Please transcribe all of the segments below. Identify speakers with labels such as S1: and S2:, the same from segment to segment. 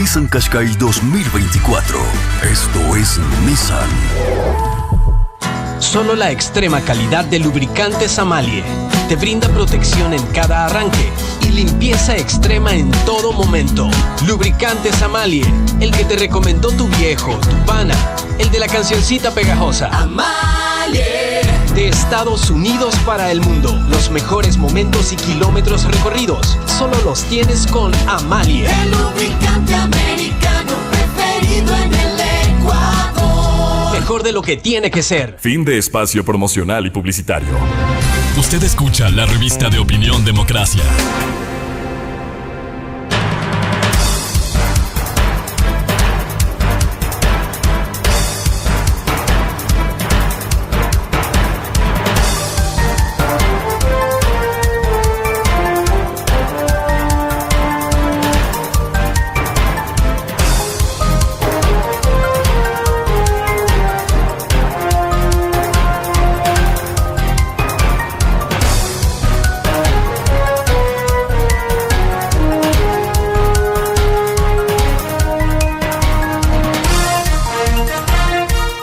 S1: Nissan Qashqai 2024. Esto es Nissan.
S2: Solo la extrema calidad de lubricantes Amalie te brinda protección en cada arranque y limpieza extrema en todo momento. Lubricantes Amalie, el que te recomendó tu viejo, tu pana, el de la cancioncita pegajosa. Amalie. De Estados Unidos para el mundo, los mejores momentos y kilómetros recorridos, solo los tienes con Amalie.
S3: El lubricante americano preferido en el Ecuador.
S2: Mejor de lo que tiene que ser.
S4: Fin de espacio promocional y publicitario. Usted escucha la revista de opinión Democracia.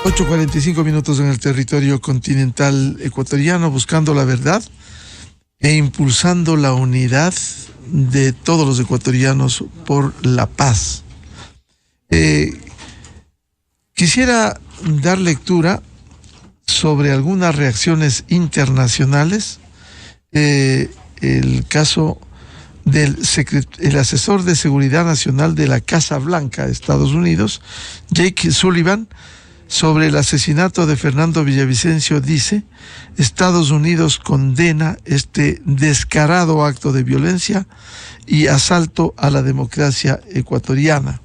S5: Ocho 45 minutos en el territorio continental ecuatoriano, buscando la verdad e impulsando la unidad de todos los ecuatorianos por la paz. Quisiera dar lectura sobre algunas reacciones internacionales. El caso del el asesor de seguridad nacional de la Casa Blanca de Estados Unidos, Jake Sullivan, sobre el asesinato de Fernando Villavicencio, dice: Estados Unidos condena este descarado acto de violencia y asalto a la democracia ecuatoriana.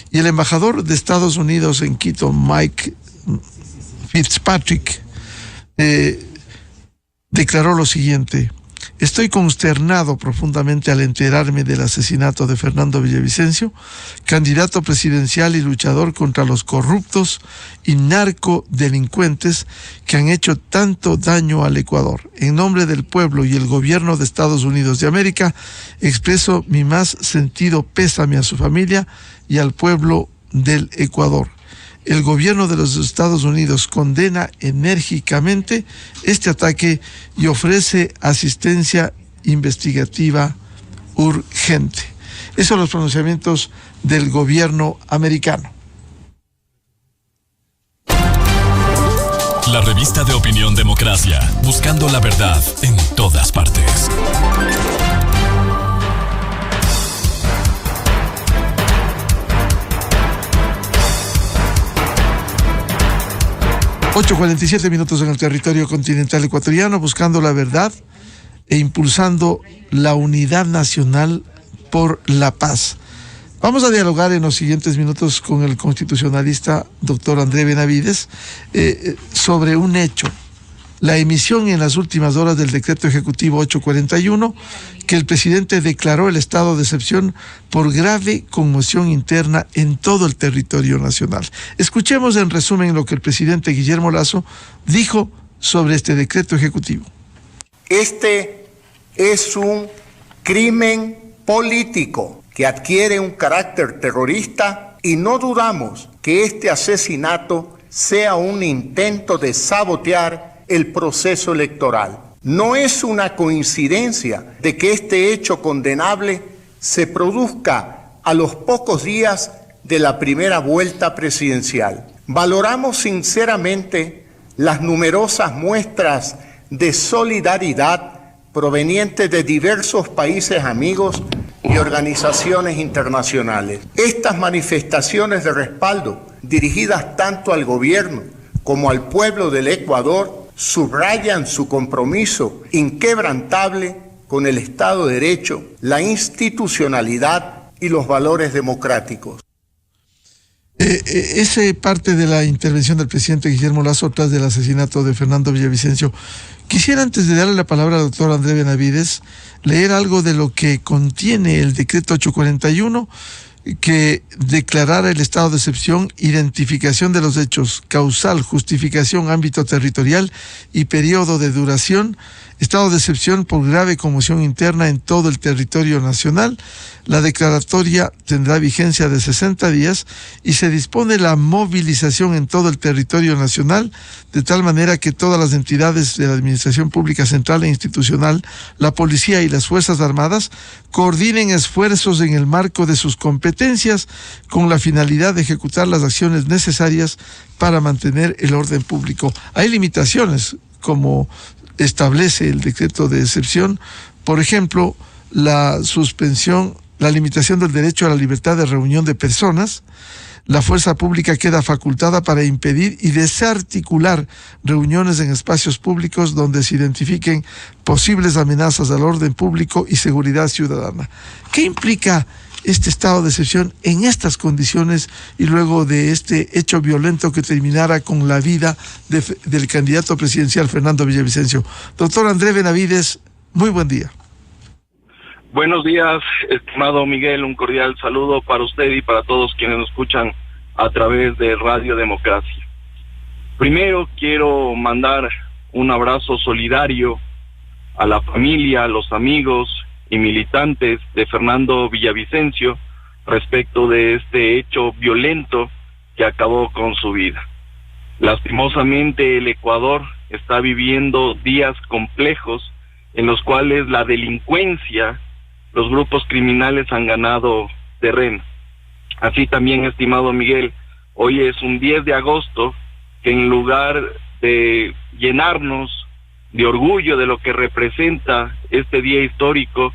S5: Y el embajador de Estados Unidos en Quito, Mike Fitzpatrick, declaró lo siguiente: estoy consternado profundamente al enterarme del asesinato de Fernando Villavicencio, candidato presidencial y luchador contra los corruptos y narcodelincuentes que han hecho tanto daño al Ecuador. En nombre del pueblo y el gobierno de Estados Unidos de América, expreso mi más sentido pésame a su familia y al pueblo del Ecuador. El gobierno de los Estados Unidos condena enérgicamente este ataque y ofrece asistencia investigativa urgente. Esos son los pronunciamientos del gobierno americano.
S4: La revista de opinión Democracia, buscando la verdad en todas partes.
S5: 8:47 minutos en el territorio continental ecuatoriano, buscando la verdad e impulsando la unidad nacional por la paz. Vamos a dialogar en los siguientes minutos con el constitucionalista doctor André Benavides sobre un hecho: la emisión en las últimas horas del decreto ejecutivo 841, que el presidente declaró el estado de excepción por grave conmoción interna en todo el territorio nacional. Escuchemos en resumen lo que el presidente Guillermo Lasso dijo sobre este decreto ejecutivo.
S6: Este es un crimen político que adquiere un carácter terrorista y no dudamos que este asesinato sea un intento de sabotear el proceso electoral. No es una coincidencia de que este hecho condenable se produzca a los pocos días de la primera vuelta presidencial. Valoramos sinceramente las numerosas muestras de solidaridad provenientes de diversos países amigos y organizaciones internacionales. Estas manifestaciones de respaldo, dirigidas tanto al gobierno como al pueblo del Ecuador, subrayan su compromiso inquebrantable con el Estado de Derecho, la institucionalidad y los valores democráticos.
S5: Esa parte de la intervención del presidente Guillermo Lasso tras del asesinato de Fernando Villavicencio. Quisiera, antes de darle la palabra al doctor André Benavides, leer algo de lo que contiene el decreto 841, que declarara el estado de excepción, identificación de los hechos, causal, justificación, ámbito territorial y periodo de duración, Estado de excepción por grave conmoción interna en todo el territorio nacional. La declaratoria tendrá vigencia de 60 días y se dispone la movilización en todo el territorio nacional, de tal manera que todas las entidades de la Administración Pública Central e Institucional, la Policía y las Fuerzas Armadas coordinen esfuerzos en el marco de sus competencias con la finalidad de ejecutar las acciones necesarias para mantener el orden público. Hay limitaciones, como establece el decreto de excepción, por ejemplo, la suspensión, la limitación del derecho a la libertad de reunión de personas. La fuerza pública queda facultada para impedir y desarticular reuniones en espacios públicos donde se identifiquen posibles amenazas al orden público y seguridad ciudadana. ¿Qué implica este estado de excepción en estas condiciones y luego de este hecho violento que terminara con la vida del candidato presidencial Fernando Villavicencio? Doctor André Benavides, muy buen día.
S7: Buenos días, estimado Miguel, un cordial saludo para usted y para todos quienes nos escuchan a través de Radio Democracia. Primero quiero mandar un abrazo solidario a la familia, a los amigos y militantes de Fernando Villavicencio respecto de este hecho violento que acabó con su vida. Lastimosamente el Ecuador está viviendo días complejos en los cuales la delincuencia, los grupos criminales han ganado terreno. Así también, estimado Miguel, hoy es un 10 de agosto que en lugar de llenarnos de orgullo de lo que representa este día histórico,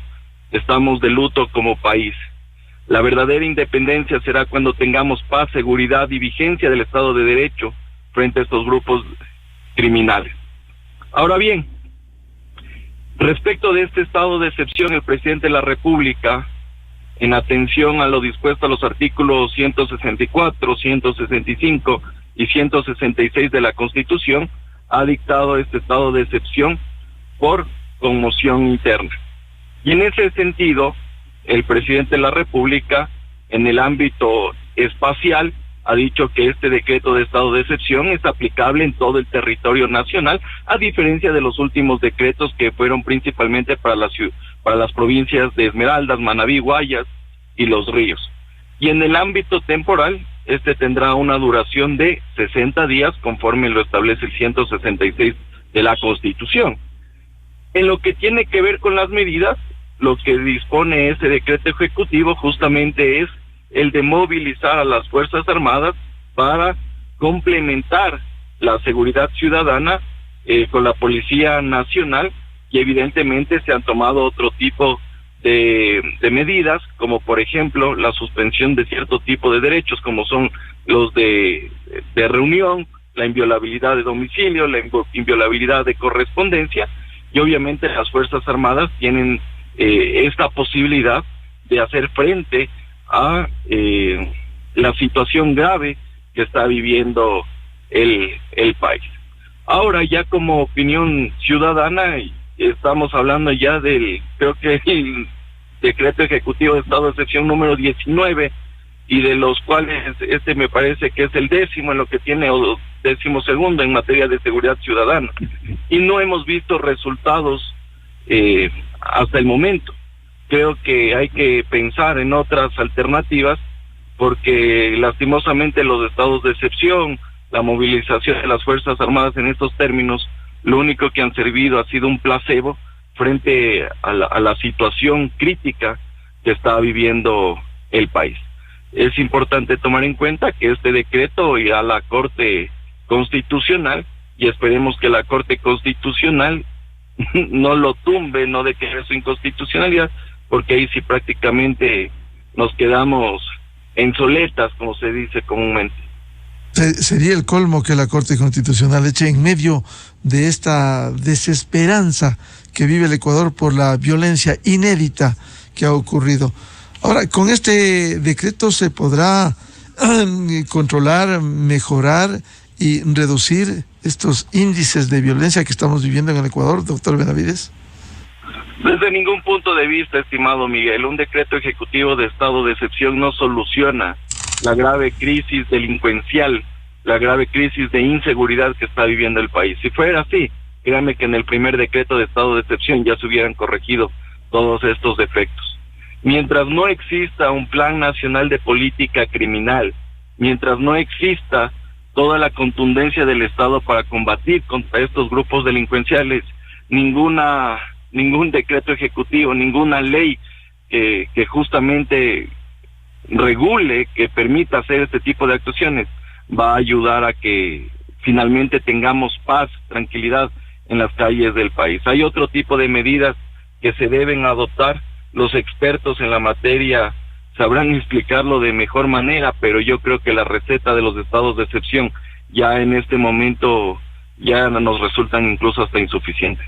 S7: estamos de luto como país. La verdadera independencia será cuando tengamos paz, seguridad y vigencia del Estado de Derecho frente a estos grupos criminales. Ahora bien, respecto de este estado de excepción, el presidente de la República, en atención a lo dispuesto a los artículos 164, 165 y 166 de la Constitución, ha dictado este estado de excepción por conmoción interna. Y en ese sentido, el presidente de la República, en el ámbito espacial, ha dicho que este decreto de estado de excepción es aplicable en todo el territorio nacional, a diferencia de los últimos decretos que fueron principalmente para las provincias de Esmeraldas, Manabí, Guayas y Los Ríos. Y en el ámbito temporal, este tendrá una duración de 60 días, conforme lo establece el 166 de la Constitución. En lo que tiene que ver con las medidas, lo que dispone ese decreto ejecutivo justamente es el de movilizar a las Fuerzas Armadas para complementar la seguridad ciudadana con la Policía Nacional, y evidentemente se han tomado otro tipo de medidas, como por ejemplo la suspensión de cierto tipo de derechos, como son los de reunión, la inviolabilidad de domicilio, la inviolabilidad de correspondencia, y obviamente las Fuerzas Armadas tienen esta posibilidad de hacer frente a la situación grave que está viviendo el país. Ahora, ya como opinión ciudadana, estamos hablando ya creo que el decreto ejecutivo de estado de excepción número 19, y de los cuales este me parece que es el 10º en lo que tiene, o 12º en materia de seguridad ciudadana, y no hemos visto resultados hasta el momento. Creo que hay que pensar en otras alternativas, porque lastimosamente los estados de excepción, la movilización de las Fuerzas Armadas en estos términos, lo único que han servido ha sido un placebo frente a la situación crítica que está viviendo el país. Es importante tomar en cuenta que este decreto irá a la Corte Constitucional, y esperemos que la Corte Constitucional no lo tumbe, no declare su inconstitucionalidad, porque ahí sí prácticamente nos quedamos en soletas, como se dice comúnmente.
S5: Sería el colmo que la Corte Constitucional eche en medio de esta desesperanza que vive el Ecuador por la violencia inédita que ha ocurrido. Ahora, con este decreto se podrá controlar, mejorar y reducir estos índices de violencia que estamos viviendo en el Ecuador, doctor Benavides.
S7: Desde ningún punto de vista, estimado Miguel, un decreto ejecutivo de estado de excepción no soluciona la grave crisis delincuencial, la grave crisis de inseguridad que está viviendo el país. Si fuera así, créanme que en el primer decreto de estado de excepción ya se hubieran corregido todos estos defectos. Mientras no exista un plan nacional de política criminal, mientras no exista toda la contundencia del Estado para combatir contra estos grupos delincuenciales, ningún decreto ejecutivo, ninguna ley que justamente regule, que permita hacer este tipo de actuaciones, va a ayudar a que finalmente tengamos paz, tranquilidad en las calles del país. Hay otro tipo de medidas que se deben adoptar. Los expertos en la materia sabrán explicarlo de mejor manera, pero yo creo que la receta de los estados de excepción ya en este momento ya nos resultan incluso hasta insuficientes.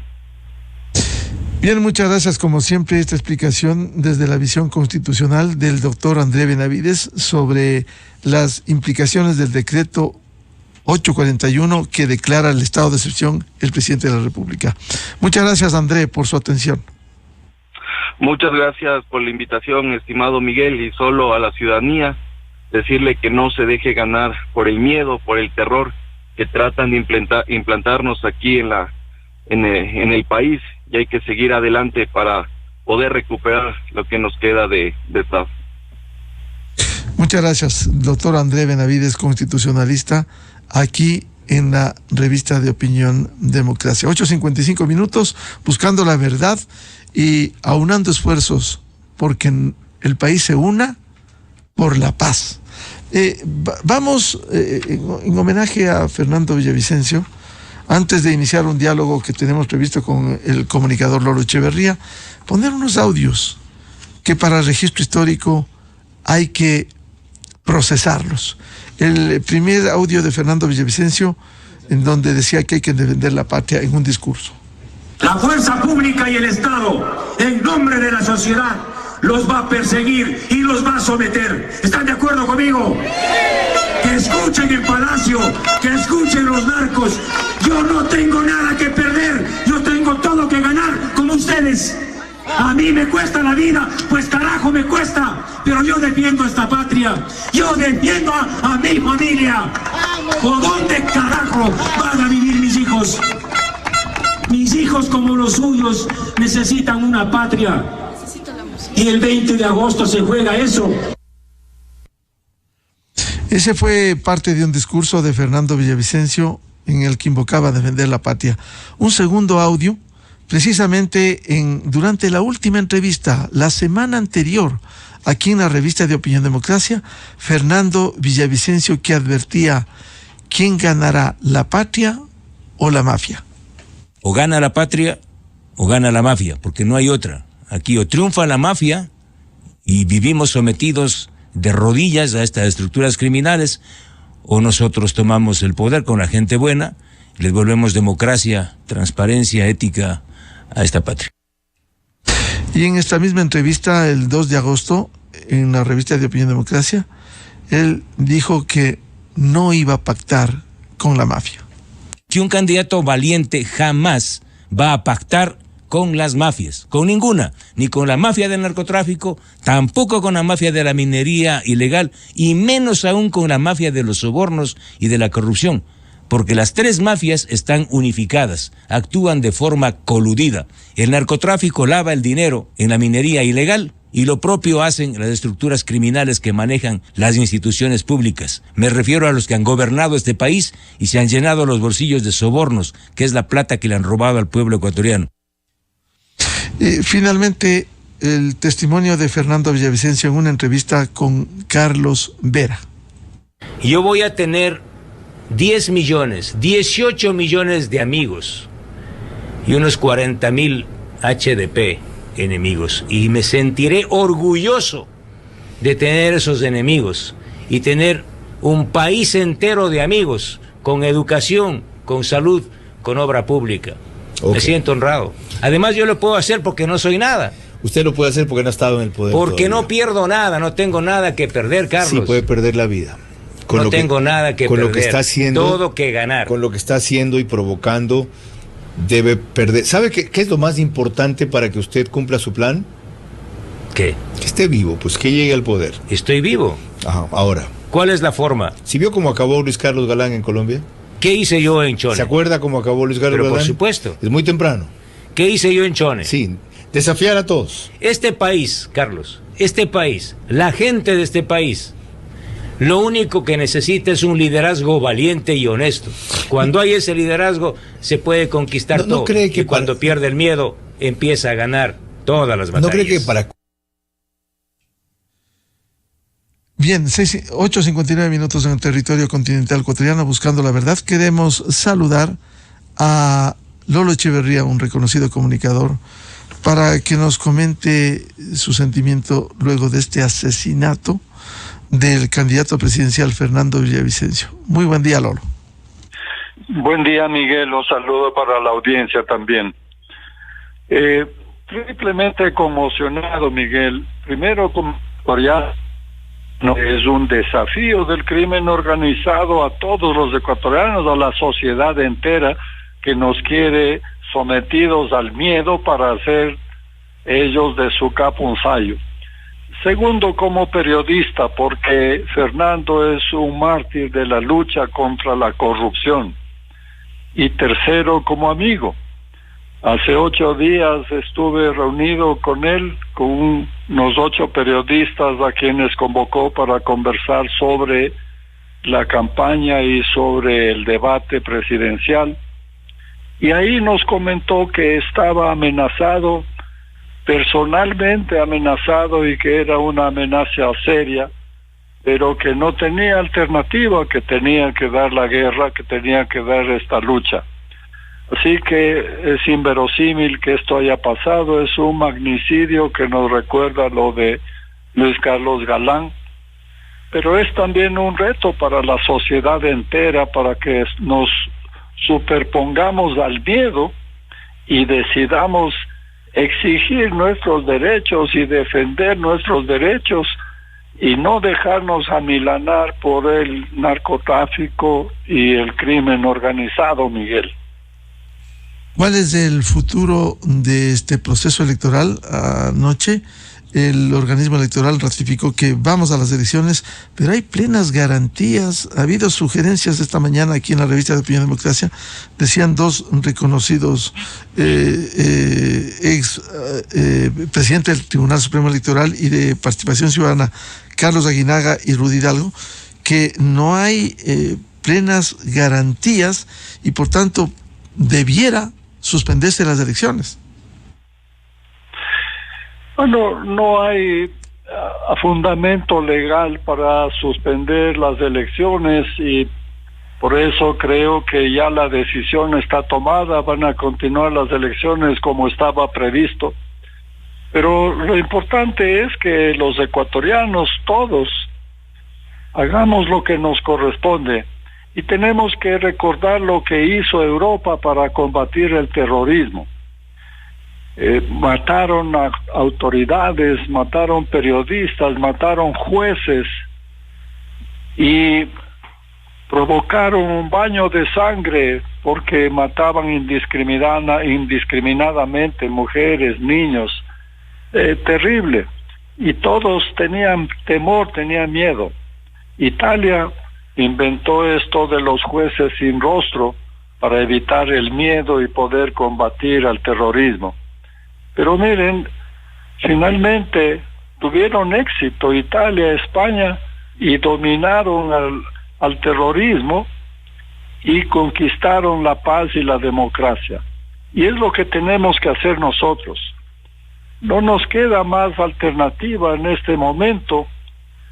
S5: Bien, muchas gracias como siempre esta explicación desde la visión constitucional del doctor André Benavides sobre las implicaciones del decreto 841 que declara el estado de excepción el presidente de la República. Muchas gracias, André, por su atención.
S7: Muchas gracias por la invitación, estimado Miguel, y solo a la ciudadanía decirle que no se deje ganar por el miedo, por el terror que tratan de implantarnos aquí en el país, y hay que seguir adelante para poder recuperar lo que nos queda de Estado.
S5: Muchas gracias, doctor André Benavides, constitucionalista, aquí en la revista de Opinión Democracia. 8:55 minutos, buscando la verdad y aunando esfuerzos porque el país se una por la paz. Vamos, en homenaje a Fernando Villavicencio, antes de iniciar un diálogo que tenemos previsto con el comunicador Loro Echeverría, poner unos audios que para el registro histórico hay que procesarlos. El primer audio de Fernando Villavicencio, en donde decía que hay que defender la patria en un discurso.
S8: La fuerza pública y el Estado, en nombre de la sociedad, los va a perseguir y los va a someter. ¿Están de acuerdo conmigo? Que escuchen el Palacio, que escuchen los narcos. Yo no tengo nada que perder, yo tengo todo que ganar como ustedes. A mí me cuesta la vida, pues carajo me cuesta, pero yo defiendo esta patria, yo defiendo a mi familia. ¿Por dónde carajo van a vivir mis hijos? Mis hijos como los suyos necesitan una patria. Y el 20 de agosto se juega eso.
S5: Ese fue parte de un discurso de Fernando Villavicencio en el que invocaba a defender la patria. Un segundo audio, precisamente durante la última entrevista, la semana anterior, aquí en la revista de Opinión Democracia, Fernando Villavicencio, que advertía: ¿quién ganará, la patria o la mafia?
S9: O gana la patria o gana la mafia, porque no hay otra. Aquí o triunfa la mafia y vivimos sometidos de rodillas a estas estructuras criminales, o nosotros tomamos el poder con la gente buena y les volvemos democracia, transparencia, ética a esta patria.
S5: Y en esta misma entrevista, el 2 de agosto, en la revista de Opinión Democracia, él dijo que no iba a pactar con la mafia.
S9: Que un candidato valiente jamás va a pactar con las mafias, con ninguna, ni con la mafia del narcotráfico, tampoco con la mafia de la minería ilegal, y menos aún con la mafia de los sobornos y de la corrupción, porque las tres mafias están unificadas, actúan de forma coludida. El narcotráfico lava el dinero en la minería ilegal, y lo propio hacen las estructuras criminales que manejan las instituciones públicas. Me refiero a los que han gobernado este país y se han llenado los bolsillos de sobornos, que es la plata que le han robado al pueblo ecuatoriano.
S5: Finalmente, el testimonio de Fernando Villavicencio en una entrevista con Carlos Vera.
S9: Yo voy a tener 10 millones, 18 millones de amigos y unos 40,000 HDP enemigos, y me sentiré orgulloso de tener esos enemigos y tener un país entero de amigos, con educación, con salud, con obra pública. Okay. Me siento honrado. Además, yo lo puedo hacer porque no soy nada.
S10: Usted lo puede hacer porque no ha estado en el poder.
S9: Porque
S10: todavía.
S9: No pierdo nada, no tengo nada que perder, Carlos.
S10: Sí, puede perder la vida.
S9: No tengo nada que perder,
S10: lo que está haciendo,
S9: todo que ganar.
S10: Con lo que está haciendo y provocando, debe perder. ¿Sabe qué es lo más importante para que usted cumpla su plan?
S9: ¿Qué?
S10: Que esté vivo, pues que llegue al poder.
S9: Estoy vivo.
S10: Ajá, ahora.
S9: ¿Cuál es la forma?
S10: ¿Sí vio cómo acabó Luis Carlos Galán en Colombia?
S9: ¿Qué hice yo en Chone?
S10: ¿Se acuerda cómo acabó Luis Carlos Galán?
S9: Por supuesto.
S10: Es muy temprano.
S9: ¿Qué hice yo en Chone?
S10: Sí, desafiar a todos.
S9: Este país, Carlos, la gente de este país, lo único que necesita es un liderazgo valiente y honesto. Cuando hay ese liderazgo, se puede conquistar todo. ¿No cree que cuando pierde el miedo, empieza a ganar todas las batallas?
S10: ¿No cree que para...
S5: Bien, 8:59 minutos en el territorio continental ecuatoriano, buscando la verdad. Queremos saludar a Lolo Echeverría, un reconocido comunicador, para que nos comente su sentimiento luego de este asesinato del candidato presidencial Fernando Villavicencio. Muy buen día, Lolo.
S11: Buen día, Miguel. Un saludo para la audiencia también. Triplemente conmocionado, Miguel. Primero, como ecuatoriano, es un desafío del crimen organizado a todos los ecuatorianos, a la sociedad entera que nos quiere sometidos al miedo para hacer ellos de su capo un sayo. Segundo, como periodista, porque Fernando es un mártir de la lucha contra la corrupción. Y tercero, como amigo. Hace 8 días estuve reunido con él, con unos 8 periodistas a quienes convocó para conversar sobre la campaña y sobre el debate presidencial. Y ahí nos comentó que estaba amenazado, personalmente amenazado, y que era una amenaza seria, pero que no tenía alternativa, que tenía que dar la guerra, que tenía que dar esta lucha. Así que es inverosímil que esto haya pasado, es un magnicidio que nos recuerda lo de Luis Carlos Galán, pero es también un reto para la sociedad entera, para que nos superpongamos al miedo y decidamos exigir nuestros derechos y defender nuestros derechos y no dejarnos amilanar por el narcotráfico y el crimen organizado, Miguel.
S5: ¿Cuál es el futuro de este proceso electoral? Anoche el organismo electoral ratificó que vamos a las elecciones, pero hay plenas garantías. Ha habido sugerencias esta mañana aquí en la revista de Opinión Democracia. Decían 2 reconocidos presidente del Tribunal Supremo Electoral y de Participación Ciudadana, Carlos Aguinaga y Rudy Hidalgo, que no hay plenas garantías y por tanto debiera suspenderse las elecciones.
S11: Bueno, no hay fundamento legal para suspender las elecciones y por eso creo que ya la decisión está tomada, van a continuar las elecciones como estaba previsto. Pero lo importante es que los ecuatorianos todos hagamos lo que nos corresponde. Y tenemos que recordar lo que hizo Europa para combatir el terrorismo. Mataron a autoridades, mataron periodistas, mataron jueces y provocaron un baño de sangre porque mataban indiscriminadamente mujeres, niños. Terrible. Y todos tenían temor, tenían miedo. Italia inventó esto de los jueces sin rostro para evitar el miedo y poder combatir al terrorismo. Pero miren, finalmente tuvieron éxito Italia, España, y dominaron al terrorismo y conquistaron la paz y la democracia. Y es lo que tenemos que hacer nosotros. No nos queda más alternativa en este momento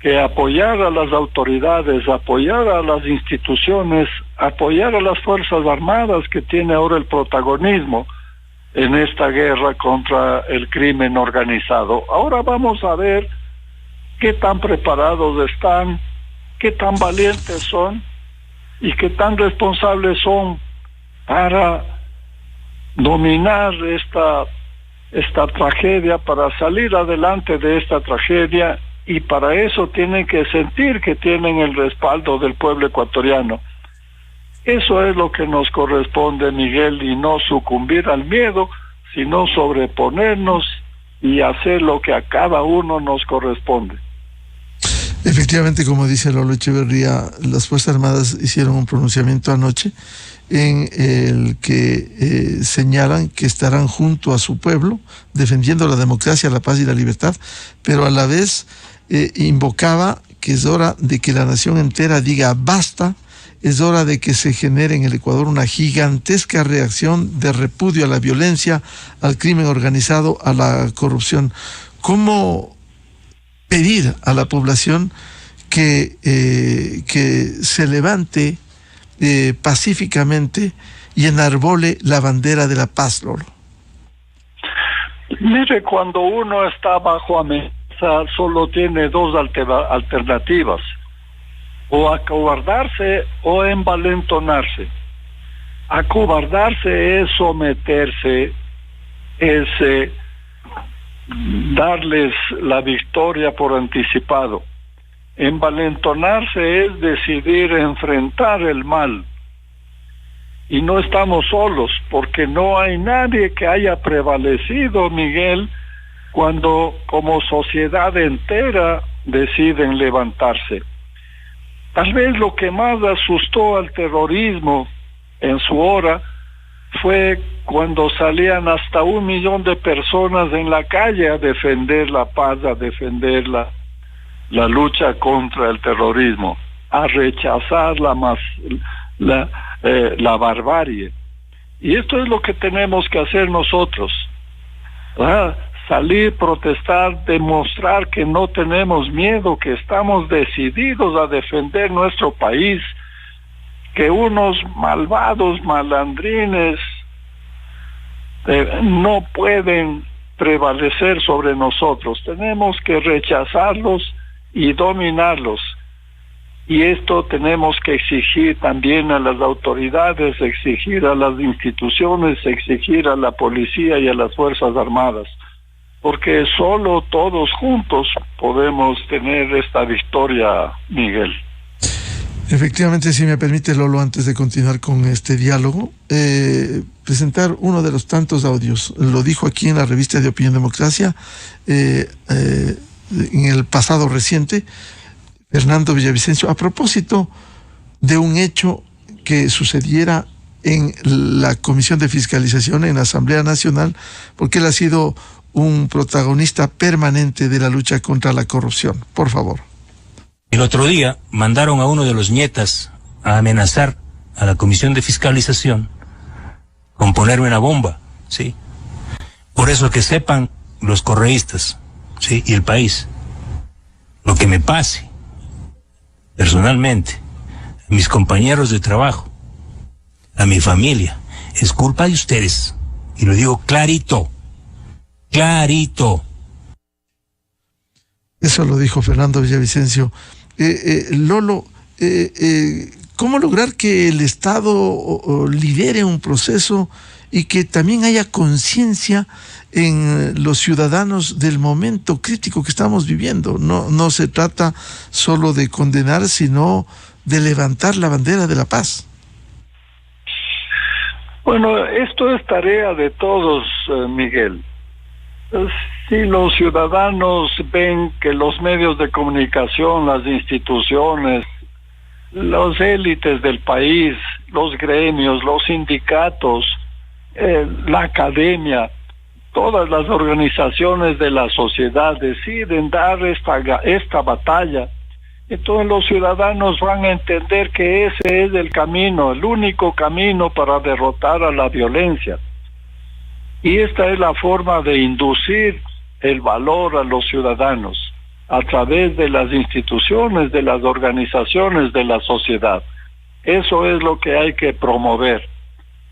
S11: que apoyar a las autoridades, apoyar a las instituciones, apoyar a las Fuerzas Armadas que tiene ahora el protagonismo en esta guerra contra el crimen organizado. Ahora vamos a ver qué tan preparados están, qué tan valientes son y qué tan responsables son para dominar esta tragedia, para salir adelante de esta tragedia. Y para eso tienen que sentir que tienen el respaldo del pueblo ecuatoriano. Eso es lo que nos corresponde, Miguel, y no sucumbir al miedo, sino sobreponernos y hacer lo que a cada uno nos corresponde.
S5: Efectivamente, como dice Lolo Echeverría, las Fuerzas Armadas hicieron un pronunciamiento anoche en el que señalan que estarán junto a su pueblo, defendiendo la democracia, la paz y la libertad, pero a la vez invocaba que es hora de que la nación entera diga basta, es hora de que se genere en el Ecuador una gigantesca reacción de repudio a la violencia, al crimen organizado, a la corrupción. ¿Cómo pedir a la población que se levante pacíficamente y enarbole la bandera de la paz, Lolo?
S11: Mire, cuando uno está bajo amenaza, solo tiene dos alternativas: o acobardarse o envalentonarse. Acobardarse es someterse, es darles la victoria por anticipado. Envalentonarse es decidir enfrentar el mal. Y no estamos solos, porque no hay nadie que haya prevalecido, Miguel, cuando como sociedad entera deciden levantarse. Tal vez lo que más asustó al terrorismo en su hora fue cuando salían hasta 1 millón de personas en la calle a defender la paz, a defender la lucha contra el terrorismo, a rechazar la barbarie. Y esto es lo que tenemos que hacer nosotros, ¿verdad? Salir, protestar, demostrar que no tenemos miedo, que estamos decididos a defender nuestro país, que unos malvados malandrines no pueden prevalecer sobre nosotros. Tenemos que rechazarlos y dominarlos. Y esto tenemos que exigir también a las autoridades, exigir a las instituciones, exigir a la policía y a las Fuerzas Armadas, porque solo todos juntos podemos tener esta victoria, Miguel.
S5: Efectivamente, si me permite, Lolo, antes de continuar con este diálogo, presentar uno de los tantos audios. Lo dijo aquí en la revista de Opinión Democracia, en el pasado reciente, Fernando Villavicencio, a propósito de un hecho que sucediera en la Comisión de Fiscalización en la Asamblea Nacional, porque él ha sido un protagonista permanente de la lucha contra la corrupción. Por favor.
S9: El otro día mandaron a uno de los nietas a amenazar a la Comisión de Fiscalización con ponerme una bomba, ¿sí? Por eso que sepan los correístas, ¿sí? Y el país, lo que me pase personalmente, a mis compañeros de trabajo, a mi familia, es culpa de ustedes. Y lo digo clarito. Clarito.
S5: Eso lo dijo Fernando Villavicencio. Lolo, ¿cómo lograr que el Estado lidere un proceso y que también haya conciencia en los ciudadanos del momento crítico que estamos viviendo? No se trata solo de condenar, sino de levantar la bandera de la paz.
S11: Bueno, esto es tarea de todos, Miguel. Si los ciudadanos ven que los medios de comunicación, las instituciones, las élites del país, los gremios, los sindicatos, la academia, todas las organizaciones de la sociedad deciden dar esta batalla, entonces los ciudadanos van a entender que ese es el camino, el único camino para derrotar a la violencia. Y esta es la forma de inducir el valor a los ciudadanos a través de las instituciones, de las organizaciones de la sociedad. Eso es lo que hay que promover.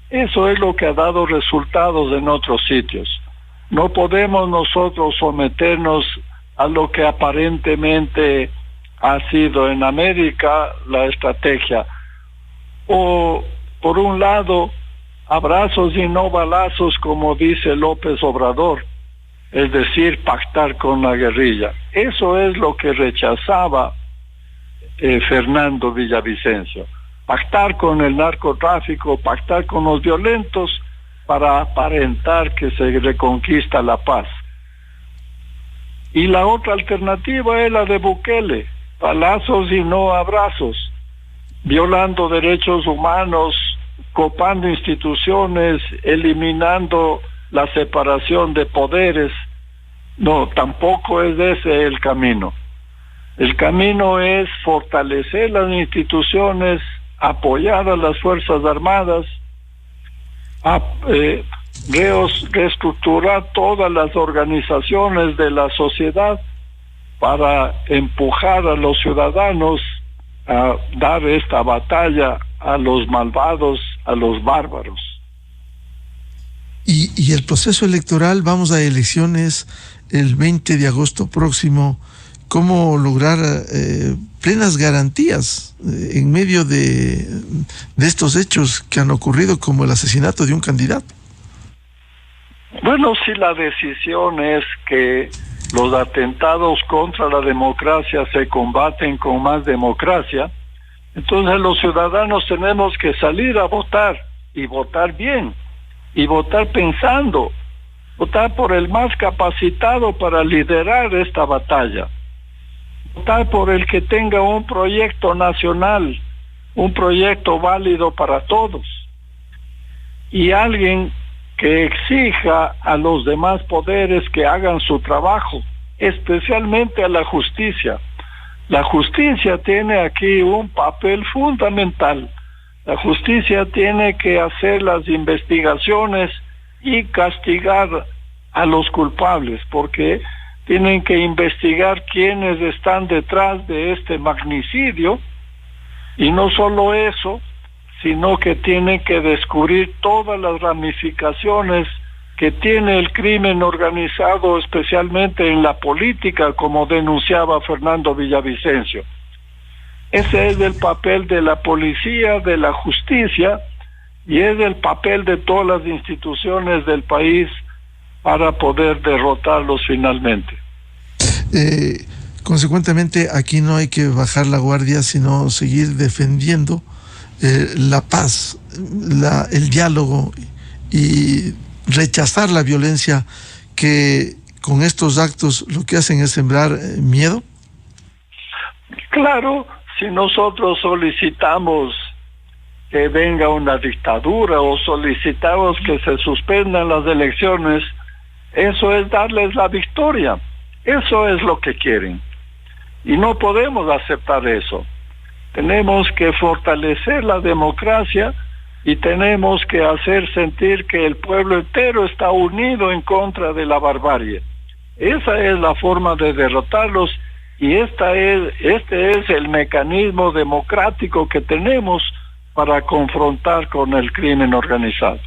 S11: Eso es lo que ha dado resultados en otros sitios. No podemos nosotros someternos a lo que aparentemente ha sido en América la estrategia. O, por un lado, abrazos y no balazos, como dice López Obrador, es decir, pactar con la guerrilla. Eso es lo que rechazaba Fernando Villavicencio. Pactar con el narcotráfico, pactar con los violentos para aparentar que se reconquista la paz. Y la otra alternativa es la de Bukele, balazos y no abrazos, violando derechos humanos, copando instituciones, eliminando la separación de poderes. No, tampoco es ese el camino. El camino es fortalecer las instituciones, apoyar a las Fuerzas Armadas, reestructurar todas las organizaciones de la sociedad para empujar a los ciudadanos a dar esta batalla a los malvados, a los bárbaros.
S5: Y el proceso electoral, vamos a elecciones el 20 de agosto próximo. ¿Cómo lograr plenas garantías en medio de estos hechos que han ocurrido, como el asesinato de un candidato?
S11: Bueno, si la decisión es que los atentados contra la democracia se combaten con más democracia, entonces los ciudadanos tenemos que salir a votar, y votar bien, y votar pensando, votar por el más capacitado para liderar esta batalla, votar por el que tenga un proyecto nacional, un proyecto válido para todos, y alguien que exija a los demás poderes que hagan su trabajo, especialmente a la justicia. La justicia tiene aquí un papel fundamental. La justicia tiene que hacer las investigaciones y castigar a los culpables, porque tienen que investigar quiénes están detrás de este magnicidio, y no solo eso, sino que tienen que descubrir todas las ramificaciones que tiene el crimen organizado, especialmente en la política, como denunciaba Fernando Villavicencio. Ese es el papel de la policía, de la justicia, y es el papel de todas las instituciones del país para poder derrotarlos finalmente.
S5: Consecuentemente, aquí no hay que bajar la guardia, sino seguir defendiendo la paz, el diálogo, y rechazar la violencia, que con estos actos lo que hacen es sembrar miedo.
S11: Claro, si nosotros solicitamos que venga una dictadura o solicitamos que se suspendan las elecciones, eso es darles la victoria. Eso es lo que quieren. Y no podemos aceptar eso. Tenemos que fortalecer la democracia y tenemos que hacer sentir que el pueblo entero está unido en contra de la barbarie. Esa es la forma de derrotarlos, y este es el mecanismo democrático que tenemos para confrontar con el crimen organizado.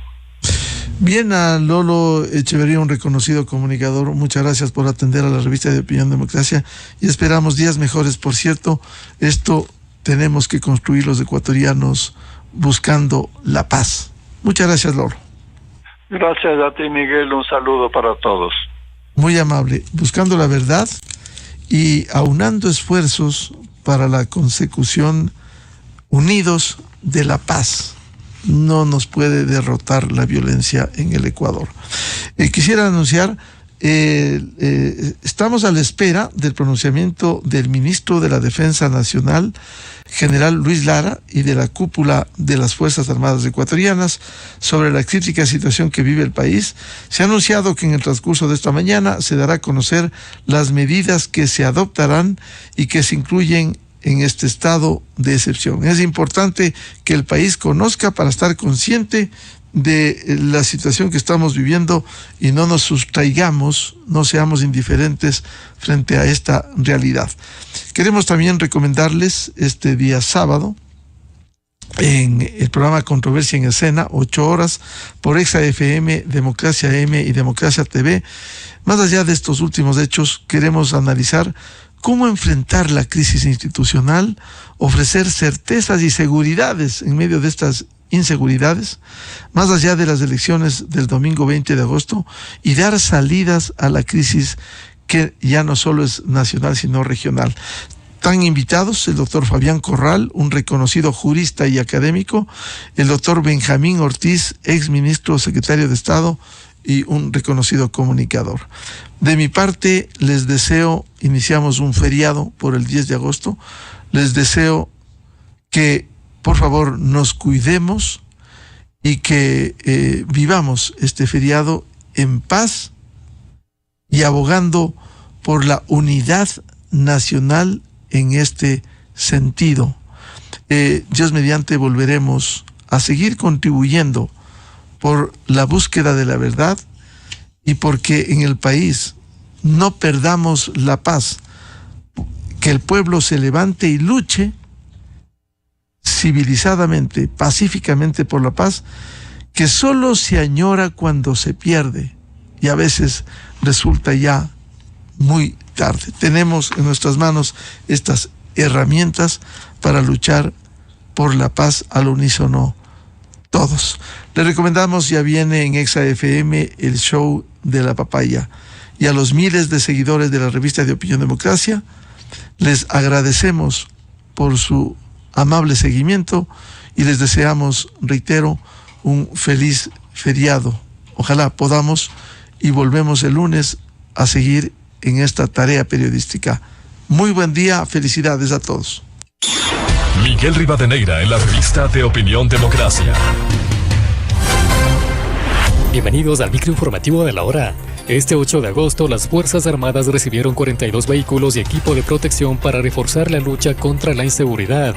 S5: Bien, a Lolo Echeverría, un reconocido comunicador, muchas gracias por atender a la revista de Opinión Democracia, y esperamos días mejores. Por cierto, esto tenemos que construir los ecuatorianos buscando la paz. Muchas gracias, Lolo.
S11: Gracias a ti, Miguel, un saludo para todos.
S5: Muy amable, buscando la verdad y aunando esfuerzos para la consecución unidos de la paz. No nos puede derrotar la violencia en el Ecuador. Quisiera anunciar, estamos a la espera del pronunciamiento del ministro de la Defensa Nacional, general Luis Lara, y de la cúpula de las Fuerzas Armadas ecuatorianas sobre la crítica situación que vive el país. Se ha anunciado que en el transcurso de esta mañana se dará a conocer las medidas que se adoptarán y que se incluyen en este estado de excepción. Es importante que el país conozca para estar consciente de la situación que estamos viviendo y no nos sustraigamos, no seamos indiferentes frente a esta realidad. Queremos también recomendarles este día sábado, en el programa Controversia en Escena, 8 horas, por Exa FM, Democracia M y Democracia TV. Más allá de estos últimos hechos, queremos analizar cómo enfrentar la crisis institucional, ofrecer certezas y seguridades en medio de estas inseguridades, más allá de las elecciones del domingo 20 de agosto, y dar salidas a la crisis que ya no solo es nacional, sino regional. Están invitados el doctor Fabián Corral, un reconocido jurista y académico, el doctor Benjamín Ortiz, ex ministro secretario de Estado y un reconocido comunicador. De mi parte, les deseo, iniciamos un feriado por el 10 de agosto, les deseo que por favor nos cuidemos y que vivamos este feriado en paz y abogando por la unidad nacional en este sentido. Dios mediante volveremos a seguir contribuyendo por la búsqueda de la verdad y porque en el país no perdamos la paz, que el pueblo se levante y luche civilizadamente, pacíficamente por la paz, que solo se añora cuando se pierde y a veces resulta ya muy tarde. Tenemos en nuestras manos estas herramientas para luchar por la paz al unísono todos. Les recomendamos, ya viene en Exa FM el show de la papaya, y a los miles de seguidores de la revista de Opinión Democracia les agradecemos por su amable seguimiento y les deseamos, reitero, un feliz feriado. Ojalá podamos y volvemos el lunes a seguir en esta tarea periodística. Muy buen día, felicidades a todos.
S4: Miguel Rivadeneira en la revista de Opinión Democracia.
S12: Bienvenidos al microinformativo de la hora. Este 8 de agosto, las Fuerzas Armadas recibieron 42 vehículos y equipo de protección para reforzar la lucha contra la inseguridad.